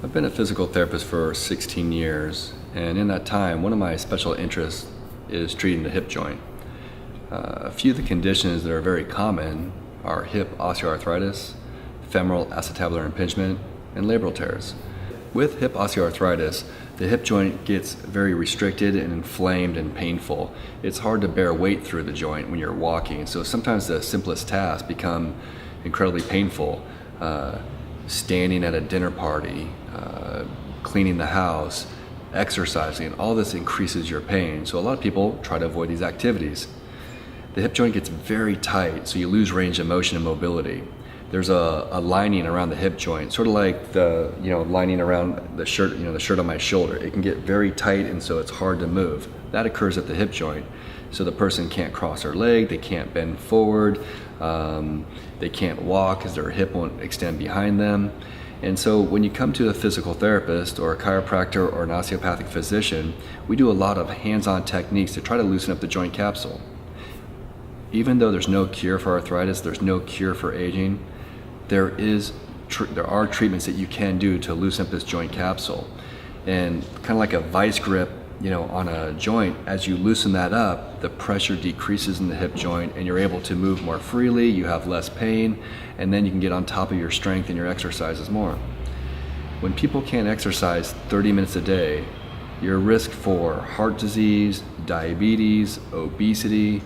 I've been a physical therapist for 16 years, and in that time, one of my special interests is treating the hip joint. A few of the conditions that are very common are hip osteoarthritis, femoral acetabular impingement, and labral tears. With hip osteoarthritis, the hip joint gets very restricted and inflamed and painful. It's hard to bear weight through the joint when you're walking, so sometimes the simplest tasks become incredibly painful. Standing at a dinner party, cleaning the house, exercising, all this increases your pain. So a lot of people try to avoid these activities. The hip joint gets very tight, so you lose range of motion and mobility. There's a lining around the hip joint, sort of like the lining around the shirt, the shirt on my shoulder. It can get very tight, and so it's hard to move. That occurs at the hip joint. So the person can't cross their leg, they can't bend forward, they can't walk because their hip won't extend behind them. And so when you come to a physical therapist or a chiropractor or an osteopathic physician, we do a lot of hands-on techniques to try to loosen up the joint capsule. Even though there's no cure for arthritis, there's no cure for aging, there are treatments that you can do to loosen up this joint capsule. And kind of like a vice grip, on a joint, as you loosen that up, the pressure decreases in the hip joint and you're able to move more freely, you have less pain, and then you can get on top of your strength and your exercises more. When people can't exercise 30 minutes a day, your risk for heart disease, diabetes, obesity,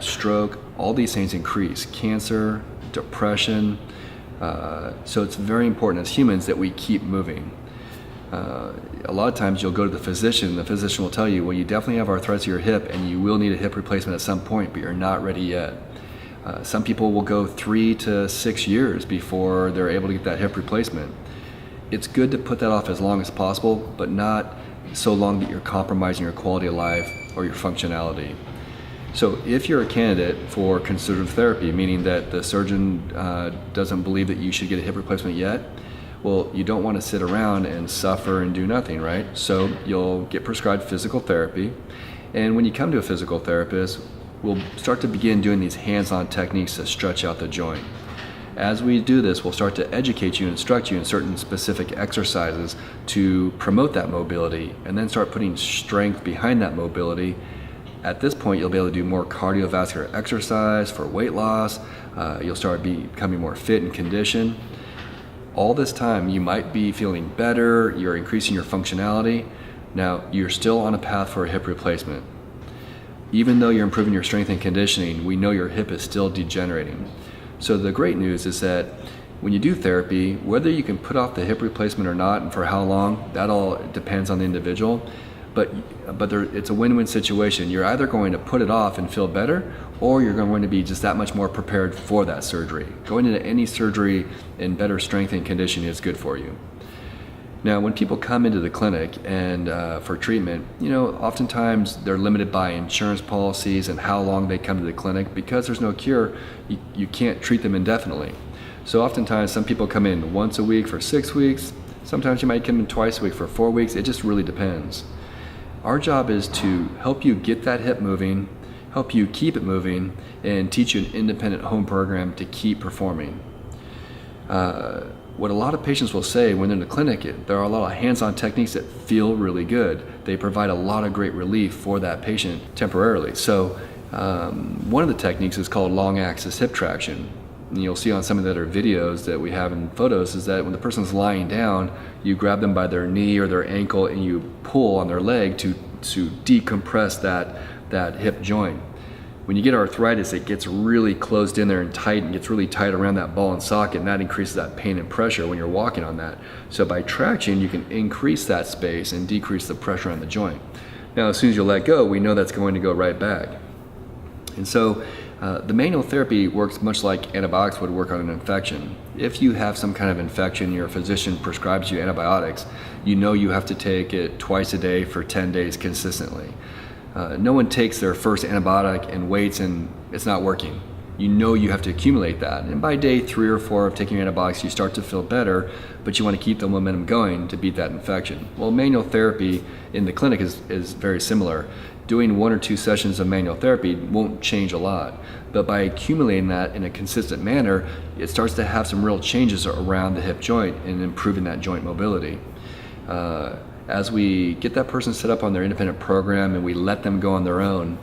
stroke, all these things increase. Cancer, depression. So it's very important as humans that we keep moving. A lot of times you'll go to the physician will tell you, well, you definitely have arthritis of your hip and you will need a hip replacement at some point, but you're not ready yet. Some people will go 3 to 6 years before they're able to get that hip replacement. It's good to put that off as long as possible, but not so long that you're compromising your quality of life or your functionality. So if you're a candidate for conservative therapy, meaning that the surgeon doesn't believe that you should get a hip replacement yet, well, you don't want to sit around and suffer and do nothing, right? So you'll get prescribed physical therapy. And when you come to a physical therapist, we'll start to begin doing these hands-on techniques to stretch out the joint. As we do this, we'll start to educate you, instruct you in certain specific exercises to promote that mobility, and then start putting strength behind that mobility. At this point, you'll be able to do more cardiovascular exercise for weight loss. You'll start becoming more fit and conditioned. All this time, you might be feeling better, you're increasing your functionality. Now, you're still on a path for a hip replacement. Even though you're improving your strength and conditioning, we know your hip is still degenerating. So the great news is that when you do therapy, whether you can put off the hip replacement or not and for how long, that all depends on the individual. But it's a win-win situation. You're either going to put it off and feel better, or you're going to be just that much more prepared for that surgery. Going into any surgery in better strength and conditioning is good for you. Now, when people come into the clinic and for treatment, oftentimes they're limited by insurance policies and how long they come to the clinic. Because there's no cure, you can't treat them indefinitely. So oftentimes some people come in once a week for 6 weeks. Sometimes you might come in twice a week for 4 weeks. It just really depends. Our job is to help you get that hip moving, help you keep it moving, and teach you an independent home program to keep performing. What a lot of patients will say when they're in the clinic, there are a lot of hands-on techniques that feel really good. They provide a lot of great relief for that patient temporarily. So one of the techniques is called long axis hip traction. And you'll see on some of the other videos that we have in photos is that when the person's lying down, you grab them by their knee or their ankle and you pull on their leg to decompress that hip joint. When you get arthritis, it gets really closed in there and tight and gets really tight around that ball and socket, and that increases that pain and pressure when you're walking on that. So by traction, you can increase that space and decrease the pressure on the joint. Now, as soon as you let go, we know that's going to go right back. And so the manual therapy works much like antibiotics would work on an infection. If you have some kind of infection, your physician prescribes you antibiotics, you know you have to take it twice a day for 10 days consistently. No one takes their first antibiotic and waits and it's not working. You know you have to accumulate that. And by day 3 or 4 of taking your antibiotics, you start to feel better, but you want to keep the momentum going to beat that infection. Well, manual therapy in the clinic is very similar. Doing 1 or 2 sessions of manual therapy won't change a lot, but by accumulating that in a consistent manner, it starts to have some real changes around the hip joint and improving that joint mobility. As we get that person set up on their independent program and we let them go on their own,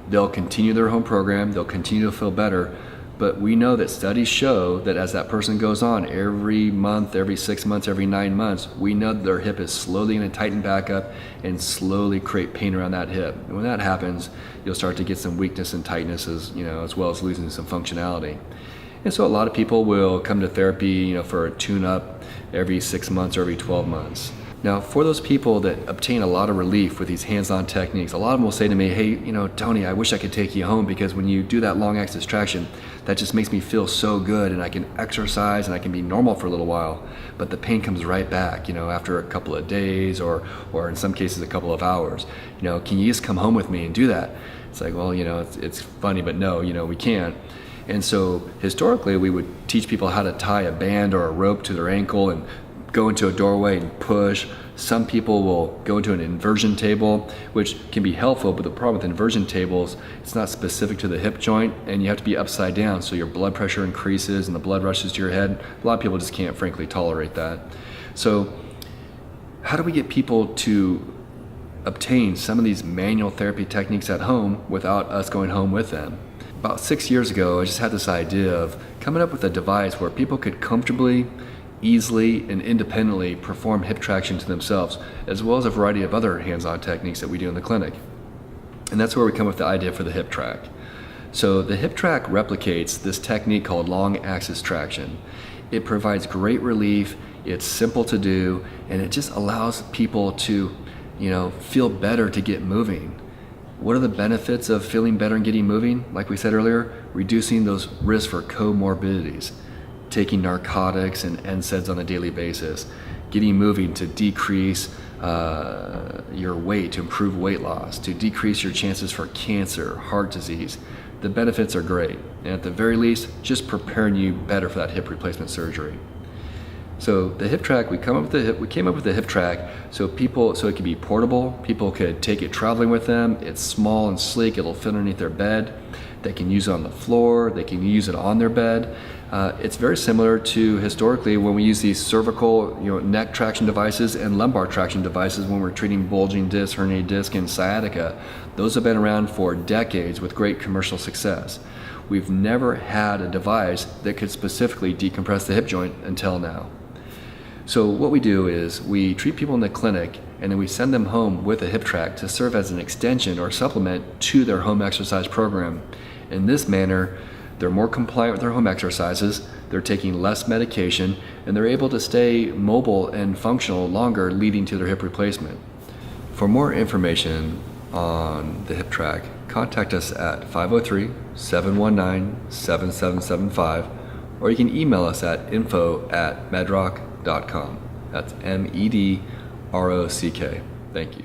they'll continue their home program, they'll continue to feel better, but we know that studies show that as that person goes on every month, every 6 months, every 9 months, we know that their hip is slowly going to tighten back up and slowly create pain around that hip. And when that happens, you'll start to get some weakness and tightness as well as losing some functionality. And so a lot of people will come to therapy, for a tune-up every 6 months or every 12 months. Now, for those people that obtain a lot of relief with these hands-on techniques, a lot of them will say to me, hey, Tony, I wish I could take you home because when you do that long axis traction, that just makes me feel so good and I can exercise and I can be normal for a little while, but the pain comes right back, after a couple of days or in some cases a couple of hours. Can you just come home with me and do that? It's like, well, it's funny, but no, we can't. And so historically, we would teach people how to tie a band or a rope to their ankle and go into a doorway and push. Some people will go into an inversion table, which can be helpful, but the problem with inversion tables, it's not specific to the hip joint and you have to be upside down so your blood pressure increases and the blood rushes to your head. A lot of people just can't frankly tolerate that. So how do we get people to obtain some of these manual therapy techniques at home without us going home with them? About 6 years ago, I just had this idea of coming up with a device where people could comfortably, easily, and independently perform hip traction to themselves, as well as a variety of other hands-on techniques that we do in the clinic. And that's where we come up with the idea for the hip track. So the hip track replicates this technique called long axis traction. It provides great relief, it's simple to do, and it just allows people to, feel better to get moving. What are the benefits of feeling better and getting moving? Like we said earlier, reducing those risks for comorbidities. Taking narcotics and NSAIDs on a daily basis, getting moving to decrease your weight, to improve weight loss, to decrease your chances for cancer, heart disease. The benefits are great, and at the very least, just preparing you better for that hip replacement surgery. So the hip track, we came up with the hip track so it could be portable. People could take it traveling with them. It's small and sleek. It'll fit underneath their bed. They can use it on the floor. They can use it on their bed. It's very similar to historically when we use these cervical, neck traction devices and lumbar traction devices when we're treating bulging disc, herniated disc, and sciatica. Those have been around for decades with great commercial success. We've never had a device that could specifically decompress the hip joint until now. So what we do is we treat people in the clinic and then we send them home with a hip track to serve as an extension or supplement to their home exercise program. In this manner, they're more compliant with their home exercises, they're taking less medication, and they're able to stay mobile and functional longer, leading to their hip replacement. For more information on the hip track, contact us at 503-719-7775, or you can email us at info@medrock.com. That's MEDROCK. Thank you.